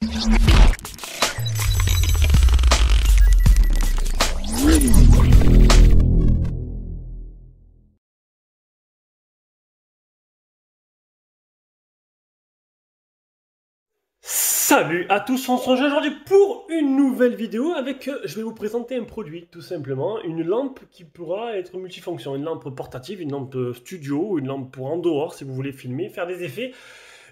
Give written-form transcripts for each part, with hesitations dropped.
Salut à tous, on se rejoint aujourd'hui pour une nouvelle vidéo avec, je vais vous présenter un produit tout simplement, une lampe qui pourra être multifonction, une lampe portative, une lampe studio, une lampe pour en dehors si vous voulez filmer, faire des effets.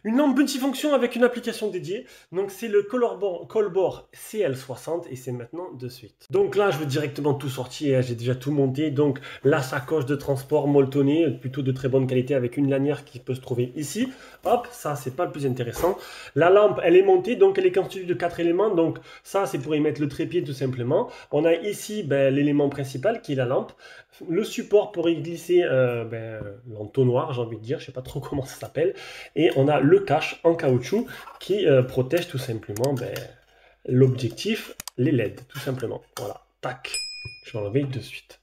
Une lampe multifonction avec une application dédiée. Donc c'est le Colbor CL60 et c'est maintenant de suite. Donc là je veux directement tout sortir, j'ai déjà tout monté. Donc la sacoche de transport molletonnée, plutôt de très bonne qualité avec une lanière qui peut se trouver ici. Hop, ça c'est pas le plus intéressant. La lampe elle est montée, donc elle est constituée de 4 éléments. Donc ça c'est pour y mettre le trépied tout simplement. On a ici l'élément principal qui est la lampe. Le support pour y glisser l'entonnoir, j'ai envie de dire, je sais pas trop comment ça s'appelle. Et on a le cache en caoutchouc qui protège tout simplement l'objectif, les LED, tout simplement. Voilà, tac, je vais enlever de suite.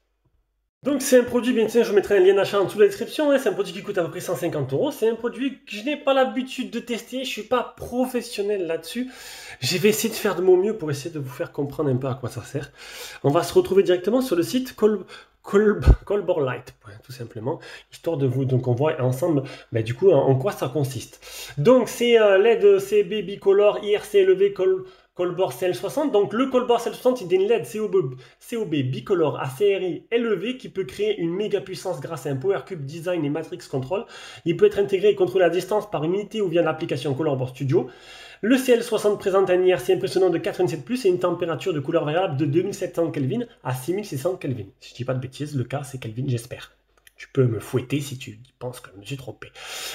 Donc c'est un produit, bien sûr, je vous mettrai un lien d'achat en dessous de la description, c'est un produit qui coûte à peu près 150 €, c'est un produit que je n'ai pas l'habitude de tester, je ne suis pas professionnel là-dessus, je vais essayer de faire de mon mieux pour essayer de vous faire comprendre un peu à quoi ça sert. On va se retrouver directement sur le site Colbor Light, tout simplement, histoire de vous, donc on voit ensemble du coup en quoi ça consiste. Donc c'est LED CB bicolore IRC élevé Colbor CL60. Donc le Colbor CL60 il est une LED COB bicolore ACRI élevé qui peut créer une méga puissance grâce à un Power Cube Design et Matrix Control. Il peut être intégré et contrôlé à distance par une unité ou via l'application Colbor Studio. Le CL60 présente un IRC impressionnant de 87+, et une température de couleur variable de 2700 Kelvin à 6600 Kelvin. Si je dis pas de bêtises, le cas c'est Kelvin, j'espère. Tu peux me fouetter si tu penses que je me suis trompé.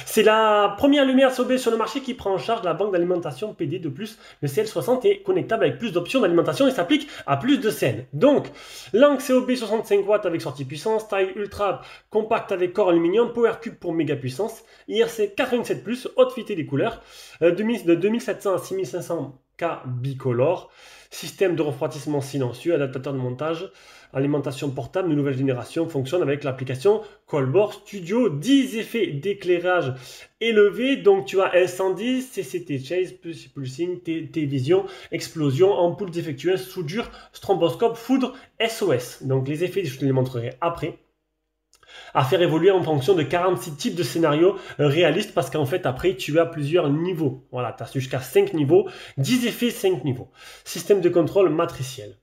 C'est la première lumière COB sur le marché qui prend en charge la banque d'alimentation PD. De plus, le CL60 est connectable avec plus d'options d'alimentation et s'applique à plus de scènes. Donc, langue COB 65 watts avec sortie puissance, taille ultra compacte avec corps aluminium, Power Cube pour méga puissance, IRC 87+, haute fidélité des couleurs, de 2700 à 6500 K bicolore, système de refroidissement silencieux, adaptateur de montage, alimentation portable de nouvelle génération, fonctionne avec l'application Colbor Studio, 10 effets d'éclairage élevés, donc tu as incendie, CCT Chase, pulsing, T-Vision, explosion, ampoule défectueuse, soudure, stromboscope, foudre, SOS. Donc les effets, je te les montrerai après. À faire évoluer en fonction de 46 types de scénarios réalistes, parce qu'en fait après tu as plusieurs niveaux. Voilà, tu as jusqu'à 5 niveaux, 10 effets, 5 niveaux. Système de contrôle matriciel.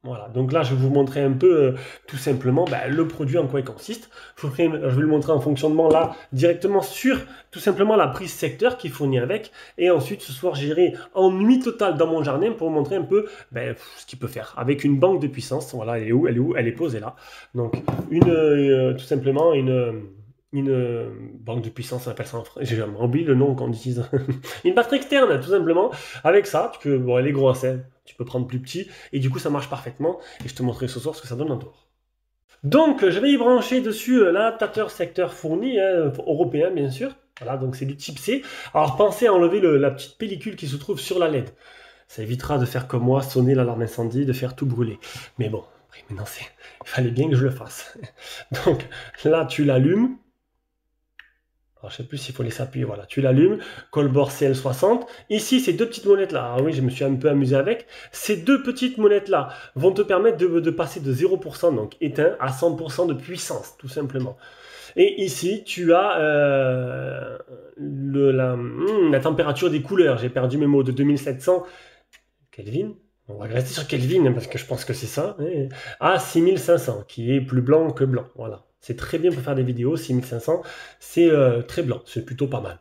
Voilà, donc là je vais vous montrer un peu tout simplement le produit en quoi il consiste. Je vais le montrer en fonctionnement là directement sur tout simplement la prise secteur qui est fournie avec. Et ensuite ce soir j'irai en nuit totale dans mon jardin pour vous montrer un peu ce qu'il peut faire avec une banque de puissance. Voilà, elle est où? Elle est posée là. Donc tout simplement une banque de puissance, on appelle ça en français, j'ai jamais oublié le nom qu'on utilise, une batterie externe tout simplement. Avec ça, elle est grosse, hein, tu peux prendre plus petit, et du coup ça marche parfaitement, et je te montrerai ce soir ce que ça donne en dehors. Donc je vais y brancher dessus l'adaptateur secteur fourni, européen bien sûr, voilà, donc c'est du type C. Alors pensez à enlever la petite pellicule qui se trouve sur la LED, ça évitera de faire comme moi, sonner l'alarme incendie, de faire tout brûler. Mais bon, maintenant il fallait bien que je le fasse. Donc là tu l'allumes. Alors, je ne sais plus s'il faut les appuyer, voilà, tu l'allumes, Colbor CL60. Ici, ces deux petites monettes là, ah oui, je me suis un peu amusé avec. Ces deux petites monettes là vont te permettre de passer de 0%, donc éteint, à 100% de puissance, tout simplement. Et ici, tu as la température des couleurs. J'ai perdu mes mots, de 2700 Kelvin. On va rester sur Kelvin parce que je pense que c'est ça. À 6500, qui est plus blanc que blanc, voilà. C'est très bien pour faire des vidéos, 6500, c'est très blanc, c'est plutôt pas mal.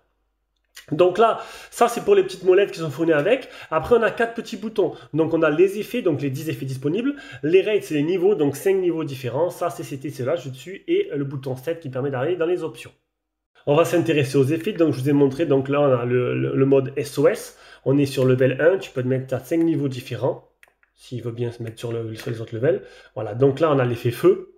Donc là, ça c'est pour les petites molettes qui sont fournies avec. Après on a 4 petits boutons. Donc on a les effets, donc les 10 effets disponibles. Les rates c'est les niveaux, donc 5 niveaux différents. Ça CCT c'est là, je suis dessus. Et le bouton 7 qui permet d'aller dans les options. On va s'intéresser aux effets, donc je vous ai montré, donc là on a le mode SOS. On est sur level 1, tu peux te mettre à 5 niveaux différents. S'il veut bien se mettre sur les autres levels. Voilà, donc là on a l'effet feu.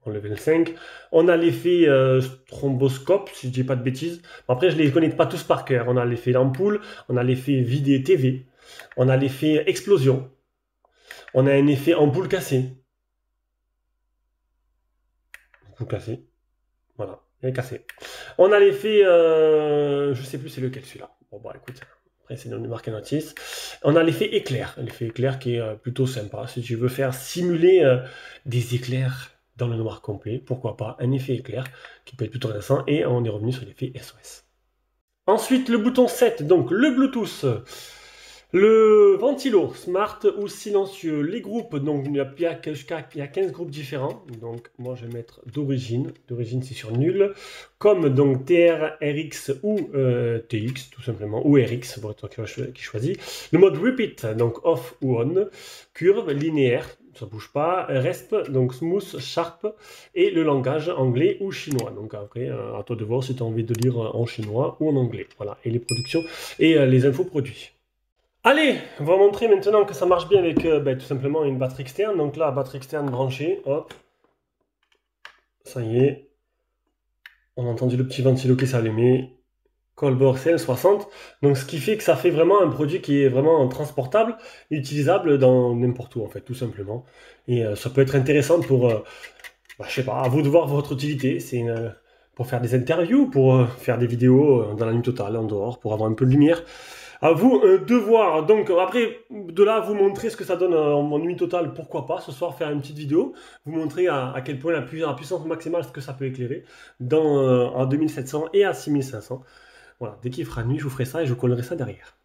En level 5. On a l'effet stromboscope, si je dis pas de bêtises. Après, je les connais pas tous par cœur. On a l'effet l'ampoule, on a l'effet vidé TV, on a l'effet explosion, on a un effet ampoule cassée. Ampoule cassée. Voilà, elle est cassée. On a l'effet, je sais plus c'est lequel celui-là. Bon, bah écoute, Après, c'est une marque notice. On a l'effet éclair qui est plutôt sympa. Si tu veux faire simuler des éclairs dans le noir complet, pourquoi pas un effet éclair qui peut être plutôt intéressant. Et on est revenu sur l'effet SOS. Ensuite, le bouton 7, donc le Bluetooth. Le ventilo, smart ou silencieux. Les groupes, donc il y a 15 groupes différents. Donc moi je vais mettre d'origine. D'origine c'est sur nul. Comme donc TR, RX ou TX tout simplement. Ou RX, pour toi qui choisit. Le mode repeat, donc off ou on. Curve, linéaire, ça bouge pas. Resp, donc smooth, sharp. Et le langage anglais ou chinois. Donc après, à toi de voir si tu as envie de lire en chinois ou en anglais. Voilà. Et les productions et les infos produits. Allez, on va montrer maintenant que ça marche bien avec tout simplement une batterie externe. Donc là, batterie externe branchée, hop. Ça y est. On a entendu le petit ventilo qui s'est allumé. Colbor CL60. Donc ce qui fait que ça fait vraiment un produit qui est vraiment transportable, utilisable dans n'importe où en fait, tout simplement. Et ça peut être intéressant pour, je sais pas, à vous de voir votre utilité. C'est pour faire des interviews, pour faire des vidéos dans la nuit totale, en dehors, pour avoir un peu de lumière. À vous de voir. Donc après, de là, vous montrer ce que ça donne en nuit totale, pourquoi pas, ce soir faire une petite vidéo, vous montrer à quel point la puissance maximale, ce que ça peut éclairer, à 2700 et à 6500. Voilà, dès qu'il fera nuit, je vous ferai ça et je collerai ça derrière.